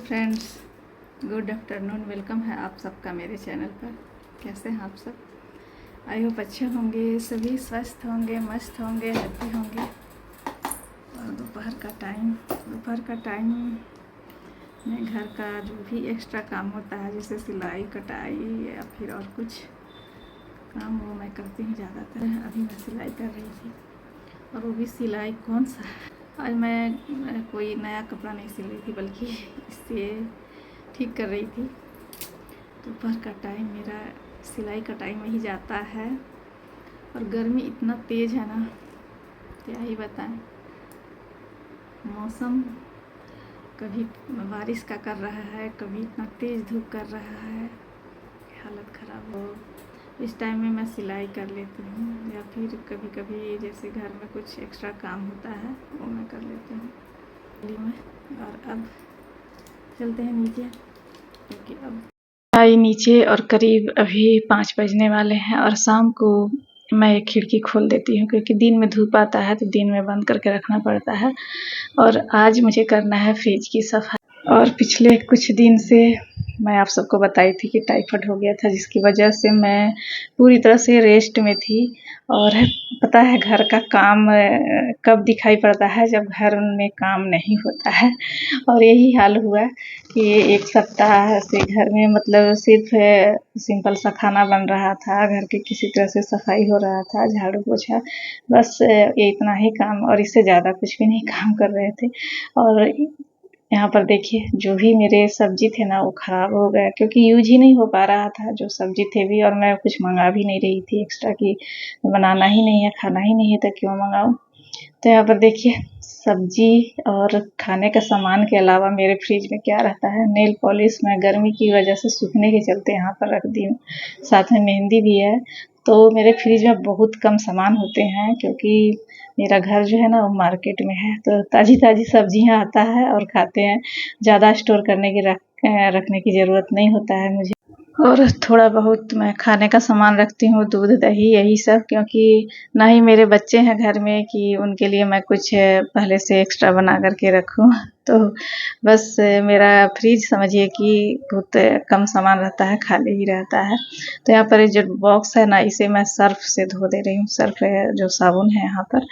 Friends, good afternoon. Welcome है आप सबका मेरे चैनल पर। कैसे हैं आप सब? आई होप अच्छे होंगे, सभी स्वस्थ होंगे, मस्त होंगे, हैप्पी होंगे। और दोपहर का टाइम में घर का जो भी एक्स्ट्रा काम होता है, जैसे सिलाई कटाई या फिर और कुछ काम, वो मैं करती हूँ ज़्यादातर। अभी मैं सिलाई कर रही थी, और वो भी सिलाई कौन सा, आज मैं कोई नया कपड़ा नहीं सिल रही थी, बल्कि इससे ठीक कर रही थी। दोपहर का टाइम मेरा सिलाई कटाई में ही जाता है, और गर्मी इतना तेज़ है ना, क्या ही बताएं। मौसम कभी बारिश का कर रहा है, कभी इतना तेज़ धूप कर रहा है, हालत ख़राब हो। इस टाइम में मैं सिलाई कर लेती हूँ, या फिर कभी कभी जैसे घर में कुछ एक्स्ट्रा काम होता है वो मैं कर लेती हूँ। और अब चलते हैं नीचे, क्योंकि अब आई नीचे और करीब अभी 5 बजने वाले हैं। और शाम को मैं एक खिड़की खोल देती हूँ, क्योंकि दिन में धूप आता है तो दिन में बंद करके रखना पड़ता है। और आज मुझे करना है फ्रिज की सफाई। और पिछले कुछ दिन से मैं आप सबको बताई थी कि टाइफाइड हो गया था, जिसकी वजह से मैं पूरी तरह से रेस्ट में थी। और पता है, घर का काम कब दिखाई पड़ता है, जब घर में काम नहीं होता है। और यही हाल हुआ कि 1 सप्ताह से घर में मतलब सिर्फ सिंपल सा खाना बन रहा था, घर की किसी तरह से सफाई हो रहा था, झाड़ू पोछा, बस ये इतना ही काम, और इससे ज़्यादा कुछ भी नहीं काम कर रहे थे। और यहाँ पर देखिए, जो भी मेरे सब्जी थे ना, वो ख़राब हो गया, क्योंकि यूज ही नहीं हो पा रहा था जो सब्जी थे भी। और मैं कुछ मंगा भी नहीं रही थी एक्स्ट्रा, कि बनाना ही नहीं है, खाना ही नहीं है तो क्यों मंगाऊँ। तो यहाँ पर देखिए, सब्जी और खाने का सामान के अलावा मेरे फ्रिज में क्या रहता है, नेल पॉलिश। मैं गर्मी की वजह से सूखने के चलते यहाँ पर रख दी हूँ, साथ में मेहंदी भी है। तो मेरे फ्रिज में बहुत कम सामान होते हैं, क्योंकि मेरा घर जो है ना, वो मार्केट में है, तो ताज़ी सब्जियाँ आता है और खाते हैं। ज़्यादा स्टोर करने की रखने की ज़रूरत नहीं होता है मुझे। और थोड़ा बहुत मैं खाने का सामान रखती हूँ, दूध दही यही सब, क्योंकि ना ही मेरे बच्चे हैं घर में कि उनके लिए मैं कुछ पहले से एक्स्ट्रा बना करके रखूँ। तो बस मेरा फ्रिज समझिए कि बहुत कम सामान रहता है, खाली ही रहता है। तो यहाँ पर जो बॉक्स है ना, इसे मैं सर्फ से धो दे रही हूँ। सर्फ जो साबुन है यहाँ पर,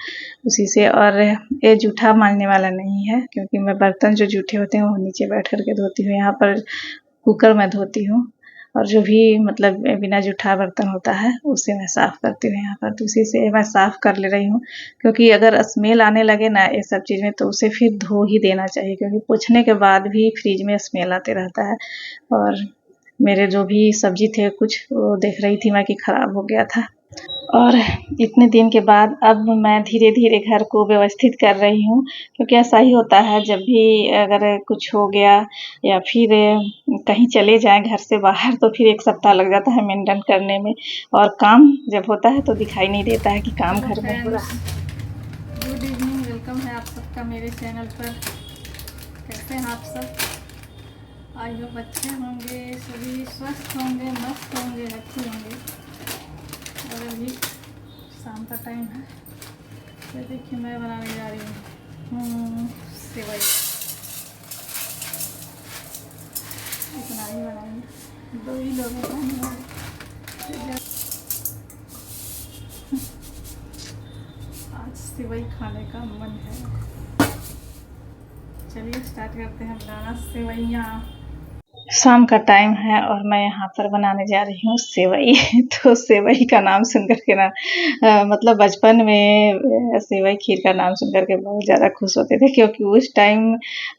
उसी से। और ये जूठा मांजने वाला नहीं है, क्योंकि मैं बर्तन जो जूठे होते हैं वो नीचे बैठ करके धोती हूँ। यहाँ पर कुकर में धोती हूँ, और जो भी मतलब बिना जूठा बर्तन होता है उसे मैं साफ़ करती हूँ यहाँ पर। तो उसी से मैं साफ़ कर ले रही हूँ, क्योंकि अगर स्मेल आने लगे ना ये सब चीज़ में, तो उसे फिर धो ही देना चाहिए, क्योंकि पोंछने के बाद भी फ्रिज में स्मेल आते रहता है। और मेरे जो भी सब्जी थे कुछ, वो देख रही थी मैं कि ख़राब हो गया था। और इतने दिन के बाद अब मैं धीरे धीरे घर को व्यवस्थित कर रही हूँ, क्योंकि ऐसा ही होता है, जब भी अगर कुछ हो गया या फिर कहीं चले जाएं घर से बाहर, तो फिर 1 सप्ताह लग जाता है मेंटेन करने में। और काम जब होता है तो दिखाई नहीं देता है कि काम घर में हो रहा है। गुड इवनिंग, वेलकम है आप सबका मेरे चैनल पर। कैसे हैं आप सब? आई होप अच्छे होंगे, सभी स्वस्थ होंगे, मस्त होंगे, हैप्पी होंगे। और अभी शाम का टाइम है, तो देखिए मैं बनाने जा रही हूँ सेवई। इतना ही बनाएंगे, 2 ही लोग हैं। आज सेवई खाने का मन है। चलिए स्टार्ट करते हैं बनाना सेवइयाँ। शाम का टाइम है और मैं यहाँ पर बनाने जा रही हूँ सेवई। तो सेवई का नाम सुन करके ना, मतलब बचपन में सेवई खीर का नाम सुन करके बहुत ज़्यादा खुश होते थे, क्योंकि उस टाइम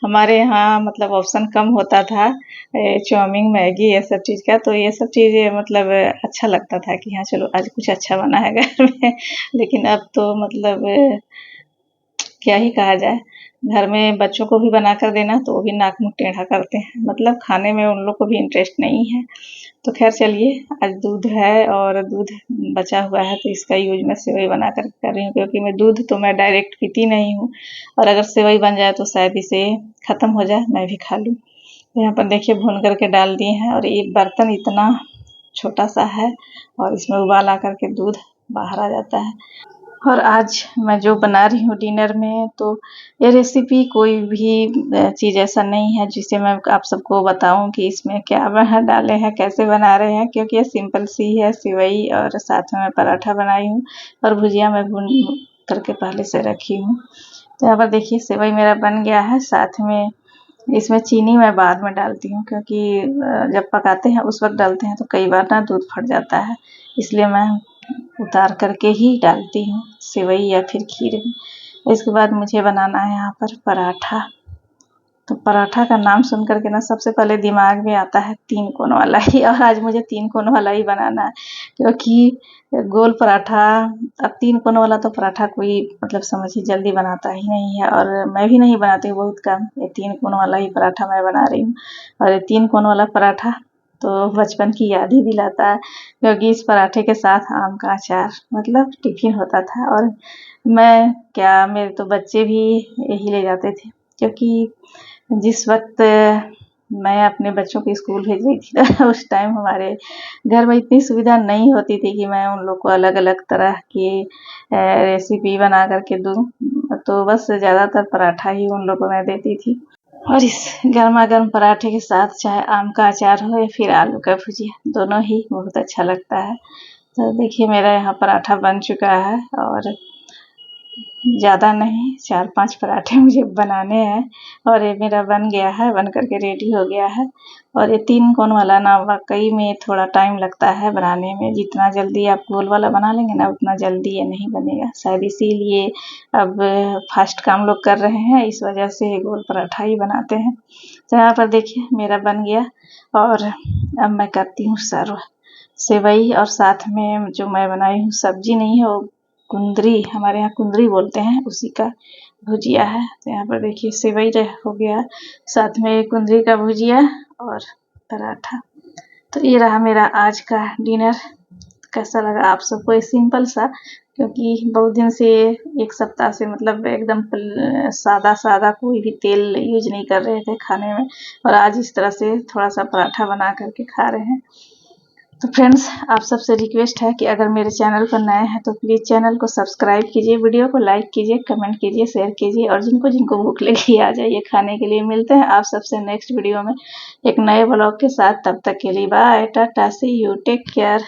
हमारे यहाँ मतलब ऑप्शन कम होता था, चाउमीन, मैगी, ये सब चीज़ का। तो ये सब चीज़ें मतलब अच्छा लगता था कि हाँ चलो आज कुछ अच्छा बना है घर में। लेकिन अब तो मतलब क्या ही कहा जाए, घर में बच्चों को भी बनाकर देना तो वो भी नाक मुँह टेढ़ा करते हैं, मतलब खाने में उन लोग को भी इंटरेस्ट नहीं है। तो खैर चलिए, आज दूध है और दूध बचा हुआ है, तो इसका यूज मैं सेवई बना कर कर रही हूँ, क्योंकि मैं दूध तो मैं डायरेक्ट पीती नहीं हूँ, और अगर सेवई बन जाए तो शायद इसे ख़त्म हो जाए, मैं भी खा लूँ। तो यहाँ पर देखिए भून करके डाल दिए हैं, और ये बर्तन इतना छोटा सा है और इसमें उबाल आ करके दूध बाहर आ जाता है। और आज मैं जो बना रही हूँ डिनर में, तो ये रेसिपी कोई भी चीज़ ऐसा नहीं है जिसे मैं आप सबको बताऊं कि इसमें क्या बना डाले हैं, कैसे बना रहे हैं, क्योंकि ये सिंपल सी है। सेवई और साथ में मैं पराठा बनाई हूँ और भुजिया मैं भून करके पहले से रखी हूँ। तो यहाँ पर देखिए सेवई मेरा बन गया है। साथ में इसमें चीनी मैं बाद में डालती हूँ, क्योंकि जब पकाते हैं उस वक्त डालते हैं तो कई बार ना दूध फट जाता है, इसलिए मैं उतार करके ही डालती हूँ सेवई या फिर खीर में। इसके बाद मुझे बनाना है यहाँ पर पराठा। तो पराठा का नाम सुन करके ना सबसे पहले दिमाग में आता है 3 कोण वाला ही, और आज मुझे 3 कोण वाला ही बनाना है, क्योंकि गोल पराठा, अब 3 कोण वाला तो पराठा कोई मतलब समझिए जल्दी बनाता ही नहीं है, और मैं भी नहीं बनाती हूँ, बहुत कम। ये 3 कोण वाला ही पराठा मैं बना रही हूँ। और ये 3 कोण वाला पराठा तो बचपन की याद ही दिलाता है, क्योंकि इस पराठे के साथ आम का अचार मतलब टिफिन होता था। और मैं क्या, मेरे तो बच्चे भी यही ले जाते थे, क्योंकि जिस वक्त मैं अपने बच्चों को स्कूल भेज रही थी उस टाइम हमारे घर में इतनी सुविधा नहीं होती थी कि मैं उन लोग को अलग अलग तरह की रेसिपी बना करके दूँ। तो बस ज़्यादातर पराठा ही उन लोग को मैं देती थी। और इस गर्मा गर्म पराठे के साथ चाहे आम का अचार हो या फिर आलू का भुजिया, दोनों ही बहुत अच्छा लगता है। तो देखिए मेरा यहाँ पराठा बन चुका है, और ज़्यादा नहीं, 4-5 पराठे मुझे बनाने हैं, और ये मेरा बन गया है, बन करके रेडी हो गया है। और ये 3 कोण वाला ना वाकई में थोड़ा टाइम लगता है बनाने में। जितना जल्दी आप गोल वाला बना लेंगे ना, उतना जल्दी ये नहीं बनेगा। शायद इसीलिए अब फास्ट काम लोग कर रहे हैं, इस वजह से गोल पराठा ही बनाते हैं। तो यहाँ पर देखिए मेरा बन गया, और अब मैं करती हूँ सर्व। सेवई और साथ में जो मैं बनाई हूँ सब्जी नहीं है, वो कुंदरी, हमारे यहाँ कुंदरी बोलते हैं, उसी का भुजिया है। तो यहाँ पर देखिए सेवई हो गया, साथ में कुंदरी का भुजिया और पराठा। तो ये रहा मेरा आज का डिनर। कैसा लगा आप सबको? ये सिंपल सा, क्योंकि बहुत दिन से, 1 सप्ताह से मतलब एकदम सादा सादा कोई भी तेल यूज नहीं कर रहे थे खाने में, और आज इस तरह से थोड़ा सा पराठा बना करके खा रहे हैं। तो फ्रेंड्स, आप सबसे रिक्वेस्ट है कि अगर मेरे चैनल पर नए हैं तो प्लीज़ चैनल को सब्सक्राइब कीजिए, वीडियो को लाइक कीजिए, कमेंट कीजिए, शेयर कीजिए, और जिनको जिनको भूख लगी आ जाइए खाने के लिए। मिलते हैं आप सबसे नेक्स्ट वीडियो में एक नए ब्लॉग के साथ। तब तक के लिए bye, tata, see you, take care.